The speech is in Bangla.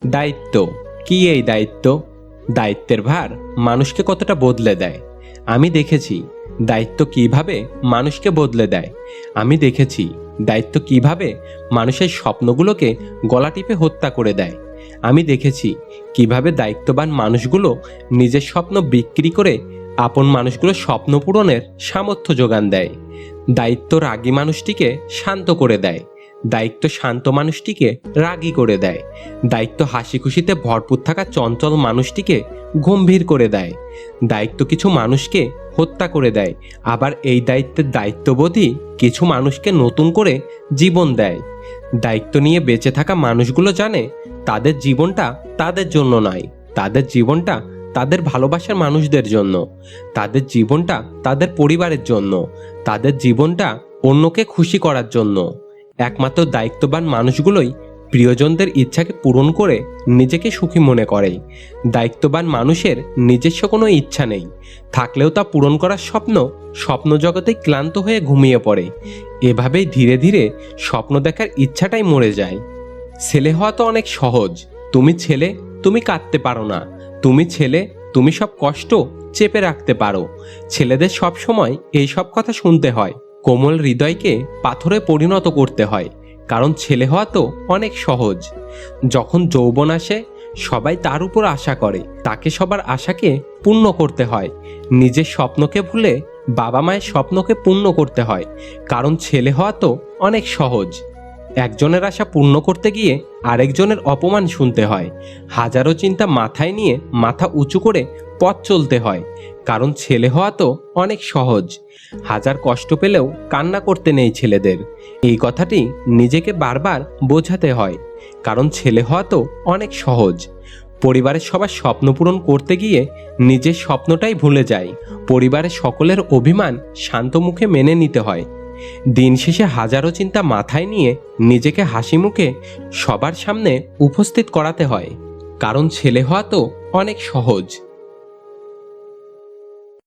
দায়িত্ব কি? এই দায়িত্ব, দায়িত্বের ভার মানুষকে কতটা বদলে দেয়। আমি দেখেছি দায়িত্ব কিভাবে মানুষকে বদলে দেয়। আমি দেখেছি দায়িত্ব কিভাবে মানুষের স্বপ্নগুলোকে গলা টিপে হত্যা করে দেয়। আমি দেখেছি কিভাবে দায়িত্ববান মানুষগুলো নিজের স্বপ্ন বিক্রি করে আপন মানুষগুলোর স্বপ্ন পূরণের সামর্থ্য যোগান দেয়। দায়িত্ব রাগী মানুষটিকে শান্ত করে দেয়, দায়িত্ব শান্ত মানুষটিকে রাগী করে দেয়, দায়িত্ব হাসি খুশিতে ভরপুর থাকা চঞ্চল মানুষটিকে গম্ভীর করে দেয়। দায়িত্ব কিছু মানুষকে হত্যা করে দেয়, আবার এই দায়িত্বের দায়িত্ববোধই কিছু মানুষকে নতুন করে জীবন দেয়। দায়িত্ব নিয়ে বেঁচে থাকা মানুষগুলো জানে তাদের জীবনটা তাদের জন্য নয়, তাদের জীবনটা তাদের ভালোবাসার মানুষদের জন্য, তাদের জীবনটা তাদের পরিবারের জন্য, তাদের জীবনটা অন্যকে খুশি করার জন্য। একমাত্র দায়িত্ববান মানুষগুলোই প্রিয়জনদের ইচ্ছাকে পূরণ করে নিজেকে সুখী মনে করে। দায়িত্ববান মানুষের নিজস্ব কোনো ইচ্ছা নেই, থাকলেও তা পূরণ করার স্বপ্ন স্বপ্ন জগতে ক্লান্ত হয়ে ঘুমিয়ে পড়ে। এভাবেই ধীরে ধীরে স্বপ্ন দেখার ইচ্ছাটাই মরে যায়। ছেলে হওয়া তো অনেক সহজ। তুমি ছেলে, তুমি কাঁদতে পারো না। তুমি ছেলে, তুমি সব কষ্ট চেপে রাখতে পারো। ছেলেদের সব সময় এই সব কথা শুনতে হয়। কোমল হৃদয়কে পাথরে পরিণত করতে হয়, কারণ ছেলে হওয়া তো অনেক সহজ। যখন যৌবন আসে সবাই তার উপর আশা করে, তাকে সবার আশাকে পূর্ণ করতে হয়। নিজের স্বপ্নকে ভুলে বাবা মায়ের স্বপ্নকে পূর্ণ করতে হয়, কারণ ছেলে হওয়া তো অনেক সহজ। একজনের আশা পূর্ণ করতে গিয়ে আরেকজনের অপমান শুনতে হয়। হাজারো চিন্তা মাথায় নিয়ে মাথা উঁচু করে পথ চলতে হয়, কারণ ছেলে হওয়া তো অনেক সহজ। হাজার কষ্ট পেলেও কান্না করতে নেই ছেলেদের, এই কথাটি নিজেকে বারবার বোঝাতে হয়, কারণ ছেলে হওয়া তো অনেক সহজ। পরিবারের সবার স্বপ্ন পূরণ করতে গিয়ে নিজের স্বপ্নটাই ভুলে যায়। পরিবারের সকলের অভিমান শান্ত মুখে মেনে নিতে হয়। দিন শেষে হাজারো চিন্তা মাথায় নিয়ে নিজেকে হাসি মুখে সবার সামনে উপস্থিত করাতে হয়, কারণ ছেলে হওয়া তো অনেক সহজ।